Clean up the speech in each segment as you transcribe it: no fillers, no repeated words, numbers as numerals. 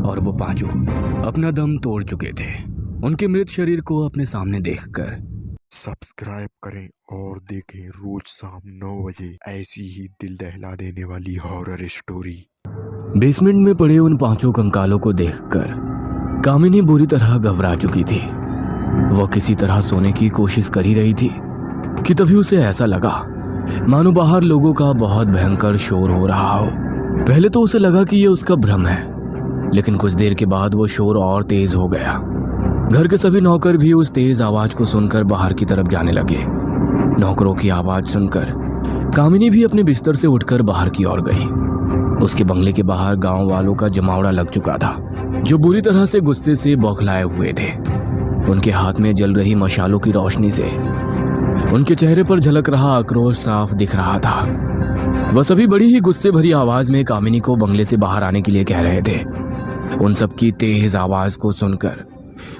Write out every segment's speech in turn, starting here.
और वो पांचों अपना दम तोड़ चुके थे। उनके मृत शरीर को अपने सामने देखकर सब्सक्राइब करें और देखें रोज शाम 9 बजे ऐसी ही दिल दहला देने वाली हॉरर स्टोरी। बेसमेंट में पड़े उन पांचों कंकालों को देखकर कामिनी बुरी तरह घबरा चुकी थी। वो किसी तरह सोने की कोशिश कर ही रही थी कि तभी उसे ऐसा लगा मानो बाहर लोगों का बहुत भयंकर शोर हो रहा हो। पहले तो उसे लगा कि ये उसका भ्रम है, लेकिन कुछ देर के बाद वो शोर और तेज हो गया। घर के सभी नौकर भी उस तेज आवाज को सुनकर बाहर की तरफ जाने लगे। नौकरों की आवाज सुनकर कामिनी भी अपने बिस्तर से उठकर बाहर की ओर गई। उसके बंगले के बाहर गांव वालों का जमावड़ा लग चुका था, जो बुरी तरह से गुस्से से बौखलाए हुए थे। उनके हाथ में जल रही मशालों की रोशनी से उनके चेहरे पर झलक रहा आक्रोश साफ दिख रहा था। वह सभी बड़ी ही गुस्से भरी आवाज में कामिनी को बंगले से बाहर आने के लिए कह रहे थे। उन सबकी तेज आवाज को सुनकर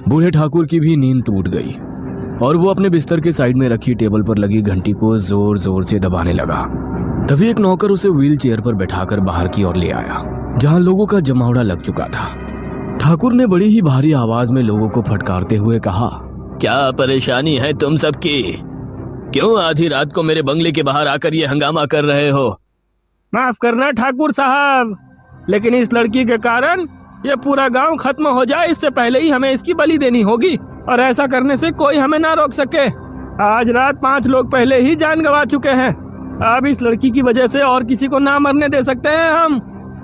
बूढ़े ठाकुर की भी नींद टूट गई और वो अपने बिस्तर के साइड में रखी टेबल पर लगी घंटी को जोर जोर से दबाने लगा। तभी एक नौकर उसे व्हील चेयर पर बैठाकर बाहर की ओर ले आया, जहां लोगों का जमावड़ा लग चुका था। ठाकुर ने बड़ी ही भारी आवाज में लोगों को फटकारते हुए कहा, क्या परेशानी है तुम सबकी? क्यों आधी रात को मेरे बंगले के बाहर आकर ये हंगामा कर रहे हो? माफ करना ठाकुर साहब, लेकिन इस लड़की के कारण ये पूरा गांव खत्म हो जाए इससे पहले ही हमें इसकी बलि देनी होगी, और ऐसा करने से कोई हमें ना रोक सके। आज रात 5 लोग पहले ही जान गंवा चुके हैं। अब इस लड़की की वजह से और किसी को ना मरने दे सकते हैं हम।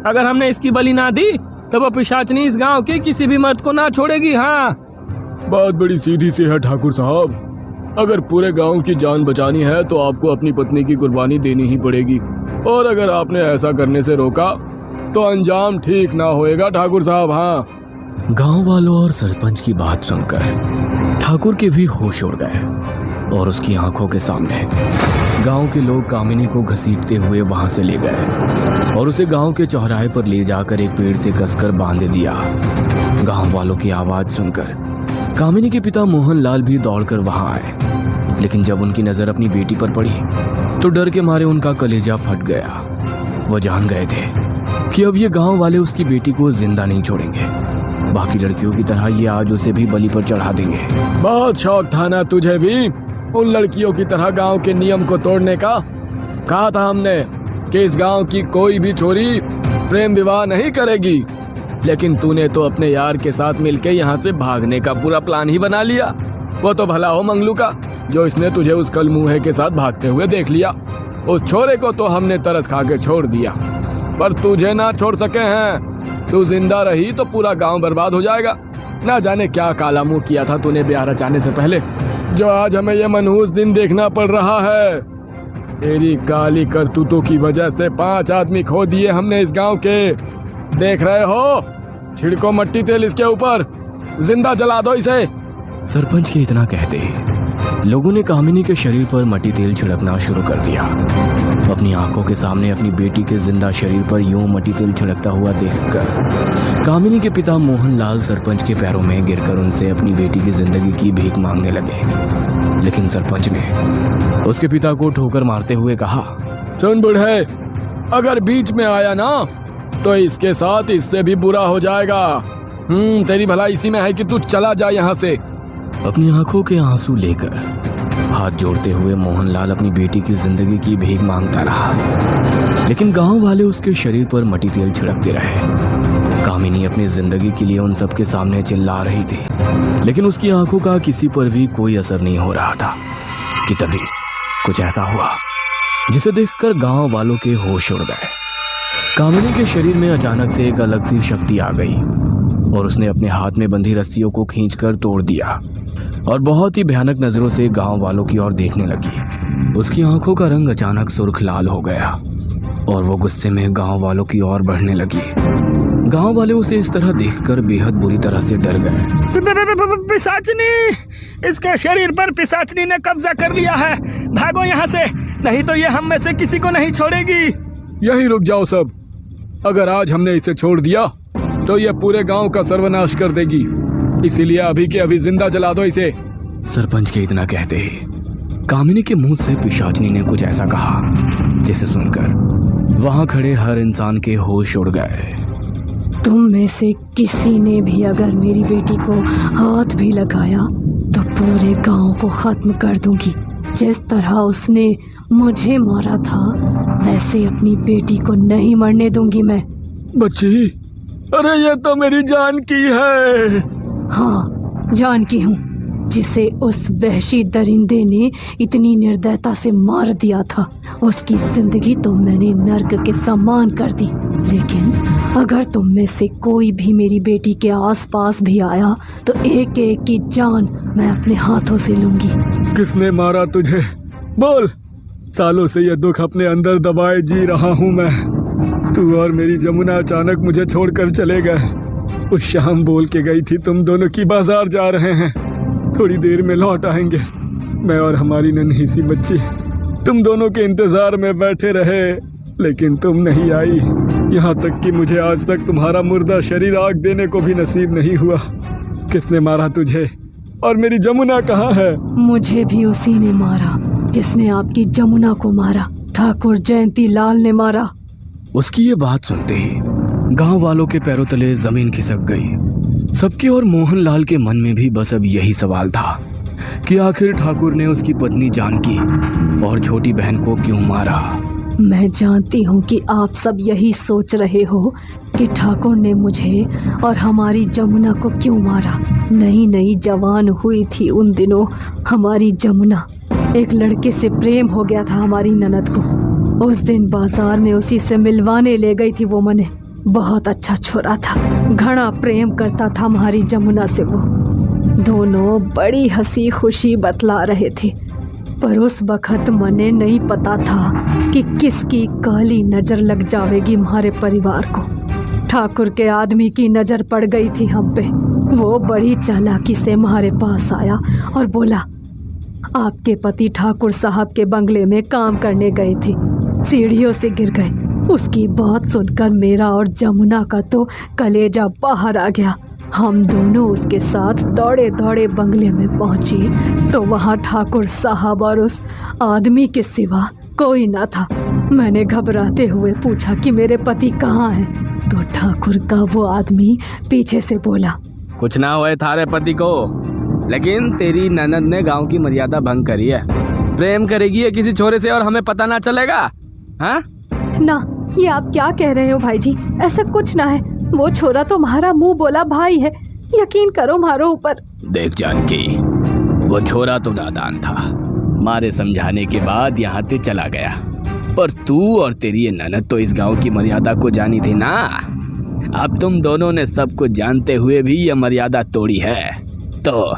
अगर हमने इसकी बलि ना दी तो वो पिशाचनी इस गांव के किसी भी मर्द को ना छोड़ेगी। हाँ, बात बड़ी सीधी सी है ठाकुर साहब। अगर पूरे गांव की जान बचानी है तो आपको अपनी पत्नी की कुर्बानी देनी ही पड़ेगी, और अगर आपने ऐसा करने से रोका तो अंजाम ठीक ना होएगा ठाकुर साहब। हाँ। गांव वालों और सरपंच की बात सुनकर ठाकुर के भी होश उड़ गए और उसकी आंखों के सामने गांव के लोग कामिनी को घसीटते हुए वहां से ले गए और उसे गांव के चौराहे पर ले जाकर एक पेड़ से कसकर बांध दिया। गांव वालों की आवाज सुनकर कामिनी के पिता मोहनलाल भी दौड़कर वहां आए, लेकिन जब उनकी नजर अपनी बेटी पर पड़ी तो डर के मारे उनका कलेजा फट गया। वो जान गए थे कि अब ये गांव वाले उसकी बेटी को जिंदा नहीं छोड़ेंगे। बाकी लड़कियों की तरह ये आज उसे भी बलि पर चढ़ा देंगे। बहुत शौक था ना तुझे भी उन लड़कियों की तरह गांव के नियम को तोड़ने का? कहा था हमने कि इस गांव की कोई भी छोरी प्रेम विवाह नहीं करेगी, लेकिन तूने तो अपने यार के साथ मिलके यहाँ से भागने का पूरा प्लान ही बना लिया। वो तो भला हो मंगलू का, जो इसने तुझे उस कलमुहे के साथ भागते हुए देख लिया। उस छोरे को तो हमने तरस खा के छोड़ दिया, पर तुझे ना छोड़ सके हैं। तू जिंदा रही तो पूरा गांव बर्बाद हो जाएगा। ना जाने क्या काला मुंह किया था तूने ब्याह रचाने से पहले, जो आज हमें ये मनहूस दिन देखना पड़ रहा है। तेरी काली करतूतों की वजह से 5 आदमी खो दिए हमने इस गांव के। देख रहे हो, छिड़को मट्टी तेल इसके ऊपर, जिंदा जला दो इसे। सरपंच के इतना कहते ही लोगों ने कामिनी के शरीर पर मट्टी तेल छिड़कना शुरू कर दिया। अपनी आंखों के सामने अपनी बेटी के जिंदा शरीर पर यूं मट्टी तेल छिड़कता हुआ देखकर कामिनी के पिता मोहनलाल सरपंच के पैरों में गिरकर उनसे अपनी बेटी की जिंदगी की भीख मांगने लगे। लेकिन सरपंच ने उसके पिता को ठोकर मारते हुए कहा, सुन बूढ़े, अगर बीच में आया ना तो इसके साथ इससे भी बुरा हो जाएगा। तेरी भलाई इसी में है कि तू चला जा यहाँ से। अपनी आंखों के आंसू लेकर हाथ जोड़ते हुए मोहनलाल अपनी बेटी की जिंदगी की भीख मांगता रहा, लेकिन गांव वाले उसके शरीर पर मट्टी तेल छिड़कते रहे। कामिनी अपनी जिंदगी के लिए उन सबके सामने चिल्ला रही थी, लेकिन उसकी आंखों का किसी पर भी कोई असर नहीं हो रहा था कि तभी कुछ ऐसा हुआ जिसे देखकर गांव वालों के होश उड़ गए। कामिनी के शरीर में अचानक से एक अलग सी शक्ति आ गई और उसने अपने हाथ में बंधी रस्सियों को खींचकर तोड़ दिया और बहुत ही भयानक नजरों से गांव वालों की ओर देखने लगी। उसकी आंखों का रंग अचानक सुर्ख लाल हो गया और वो गुस्से में गांव वालों की ओर बढ़ने लगी। गांव वाले उसे इस तरह देखकर बेहद बुरी तरह से डर गए। पिशाचनी, इसके शरीर पर पिशाचनी ने कब्जा कर लिया है। भागो यहाँ से, नहीं तो ये हम में से किसी को नहीं छोड़ेगी। यही रुक जाओ सब। अगर आज हमने इसे छोड़ दिया तो ये पूरे गांव का सर्वनाश कर देगी, इसीलिए अभी के अभी जिंदा जला दो इसे। सरपंच के इतना कहते ही कामिनी के मुंह से पिशाचनी ने कुछ ऐसा कहा जिसे सुनकर वहां खड़े हर इंसान के होश उड़ गए। तुम में से किसी ने भी अगर मेरी बेटी को हाथ भी लगाया तो पूरे गांव को खत्म कर दूंगी। जिस तरह उसने मुझे मारा था वैसे अपनी बेटी को नहीं मरने दूंगी मैं। बच्ची, अरे ये तो मेरी जान की है। हाँ, जान की हूँ, जिसे उस वहशी दरिंदे ने इतनी निर्दयता से मार दिया था। उसकी जिंदगी तो मैंने नर्क के समान कर दी। लेकिन अगर तुम में से कोई भी मेरी बेटी के आसपास भी आया तो एक एक की जान मैं अपने हाथों से लूंगी। किसने मारा तुझे? बोल। सालों से ये दुख अपने अंदर दबाए जी रहा हूँ मैं। तू और मेरी जमुना अचानक मुझे छोड़कर चले गए। उस शाम बोल के गई थी तुम दोनों की बाजार जा रहे हैं, थोड़ी देर में लौट आएंगे। मैं और हमारी नन्ही सी बच्ची तुम दोनों के इंतजार में बैठे रहे, लेकिन तुम नहीं आई। यहाँ तक कि मुझे आज तक तुम्हारा मुर्दा शरीर आग देने को भी नसीब नहीं हुआ। किसने मारा तुझे? और मेरी जमुना कहाँ है? मुझे भी उसी ने मारा जिसने आपकी जमुना को मारा। ठाकुर जयंती लाल ने मारा। उसकी ये बात सुनते ही गांव वालों के पैरों तले जमीन खिसक गई। सबके और मोहनलाल के मन में भी बस अब यही सवाल था कि आखिर ठाकुर ने उसकी पत्नी जानकी और छोटी बहन को क्यों मारा। मैं जानती हूँ कि आप सब यही सोच रहे हो कि ठाकुर ने मुझे और हमारी जमुना को क्यों मारा। नई नई जवान हुई थी उन दिनों हमारी जमुना। एक लड़के से प्रेम हो गया था हमारी ननद को। उस दिन बाजार में उसी से मिलवाने ले गई थी वो मने। बहुत अच्छा छोरा था, घना प्रेम करता था हमारी जमुना से। वो दोनों बड़ी हंसी खुशी बतला रहे थे, पर उस वक्त मने नहीं पता था कि किसकी काली नजर लग जाएगी हमारे परिवार को। ठाकुर के आदमी की नजर पड़ गई थी हम पे। वो बड़ी चालाकी से हमारे पास आया और बोला, आपके पति ठाकुर साहब के बंगले में काम करने गए थे, सीढ़ियों से गिर गए। उसकी बात सुनकर मेरा और जमुना का तो कलेजा बाहर आ गया। हम दोनों उसके साथ दौड़े दौड़े बंगले में पहुंचे तो वहां ठाकुर साहब और उस आदमी के सिवा कोई न था। मैंने घबराते हुए पूछा कि मेरे पति कहाँ हैं, तो ठाकुर का वो आदमी पीछे से बोला, कुछ ना हुए थारे पति को, लेकिन तेरी ननद ने गांव की मर्यादा भंग करी है। प्रेम करेगी है किसी छोरे से और हमें पता ना चलेगा? हाँ ना, ये आप क्या कह रहे हो भाई जी? ऐसा कुछ ना है। वो छोरा तो हमारा मुंह बोला भाई है, यकीन करो मारो ऊपर। देख जानकी, वो छोरा तो नादान था, मारे समझाने के बाद यहाँ से चला गया। पर तू और तेरी ये ननद तो इस गांव की मर्यादा को जानी थी ना। अब तुम दोनों ने सब कुछ जानते हुए भी ये मर्यादा तोड़ी है तो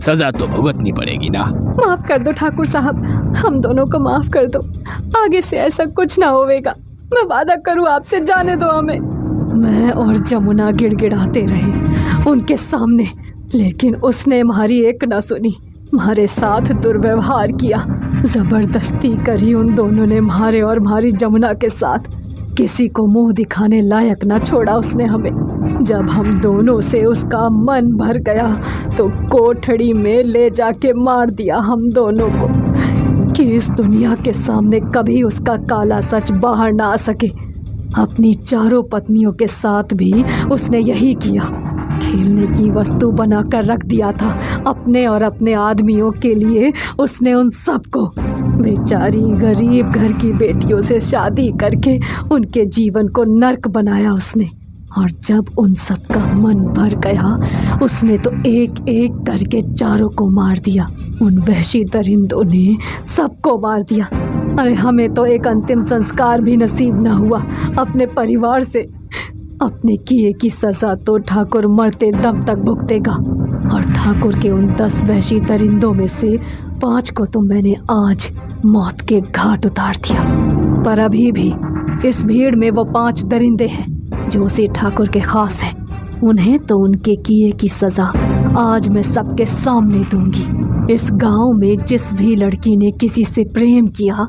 सजा तो भुगतनी पड़ेगी ना। माफ कर दो ठाकुर साहब, हम दोनों को माफ कर दो। आगे से ऐसा कुछ ना होवेगा, मैं वादा करूँ आपसे। जाने दो हमें। मैं और जमुना गिड़गिड़ाते रहे उनके सामने, लेकिन उसने हमारी एक न सुनी। हमारे साथ दुर्व्यवहार किया, जबरदस्ती करी उन दोनों ने हमारे और हमारी जमुना के साथ। किसी को मुंह दिखाने लायक न छोड़ा उसने हमें। जब हम दोनों से उसका मन भर गया तो कोठड़ी में ले जाके मार दिया हम दोनों को, कि इस दुनिया के सामने कभी उसका काला सच बाहर ना आ सके। अपनी चारों पत्नियों के साथ भी उसने यही किया। खेलने की वस्तु बनाकर रख दिया था अपने और अपने आदमियों के लिए उसने उन सबको। बेचारी गरीब घर की बेटियों से शादी करके उनके जीवन को नर्क बनाया उसने। और जब उन सब का मन भर गया उसने तो एक एक करके चारों को मार दिया। उन वहशी दरिंदों ने सबको मार दिया। अरे हमें तो एक अंतिम संस्कार भी नसीब ना हुआ अपने परिवार से। अपने किए की सजा तो ठाकुर मरते दम तक भुगतेगा। और ठाकुर के उन 10 वहशी दरिंदों में से 5 को तो मैंने आज मौत के घाट उतार दिया। पर अभी भी इस भीड़ में वो 5 दरिंदे हैं जो उसी ठाकुर के खास हैं। उन्हें तो उनके किए की सजा आज मैं सबके सामने दूंगी। इस गांव में जिस भी लड़की ने किसी से प्रेम किया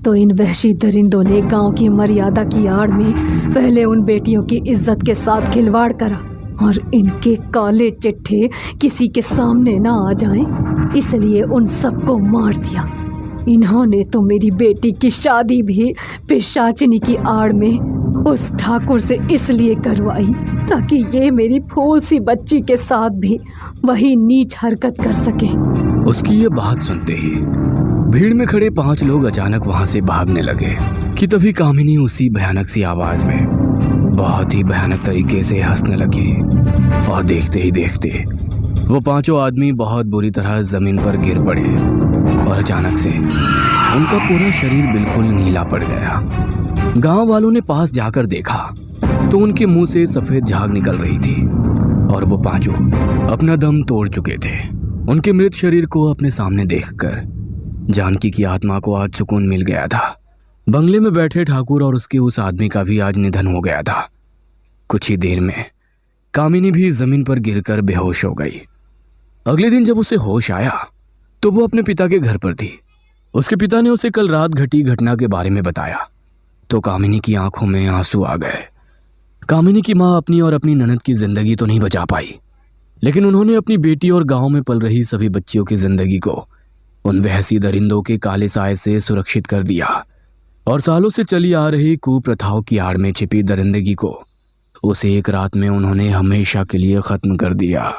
तो इन वहशी दरिंदों ने गांव की मर्यादा की आड़ में पहले उन बेटियों की इज्जत के साथ खिलवाड़ करा। और इनके काले चिट्ठे किसी के सामने ना आ जाएं, इसलिए उन सबको मार दिया। इन्होंने तो मेरी बेटी की शादी भी पिशाचिनी की आड़ में उस ठाकुर से इसलिए करवाई ताकि ये मेरी फूल सी बच्ची के साथ भी वही नीच हरकत कर सके। उसकी ये बात सुनते ही भीड़ में खड़े 5 लोग अचानक वहां से भागने लगे कि तभी कामिनी उसी भयानक सी आवाज में बहुत ही भयानक तरीके से हंसने लगी और देखते ही देखते वो 5 आदमी बहुत बुरी तरह जमीन पर गिर पड़े और अचानक से उनका पूरा शरीर बिल्कुल नीला पड़ गया। गांव वालों ने पास जाकर देखा तो उनके मुंह से सफेद झाग निकल रही थी और वो 5 अपना दम तोड़ चुके थे। उनके मृत शरीर को अपने सामने देखकर जानकी की आत्मा को आज सुकून मिल गया था। बंगले में बैठे ठाकुर और उसके उस आदमी का भी आज निधन हो गया था। कुछ ही देर में कामिनी भी जमीन पर गिरकर बेहोश हो गई। अगले दिन जब उसे होश आया तो वो अपने पिता के घर पर थी। उसके पिता ने उसे कल रात घटी घटना के बारे में बताया तो कामिनी की आंखों में आंसू आ गए। कामिनी की माँ अपनी और अपनी ननद की जिंदगी तो नहीं बचा पाई, लेकिन उन्होंने अपनी बेटी और गांव में पल रही सभी बच्चियों की जिंदगी को उन वहसी दरिंदों के काले साए से सुरक्षित कर दिया और सालों से चली आ रही कुप्रथाओं की आड़ में छिपी दरिंदगी को उसे एक रात में उन्होंने हमेशा के लिए खत्म कर दिया।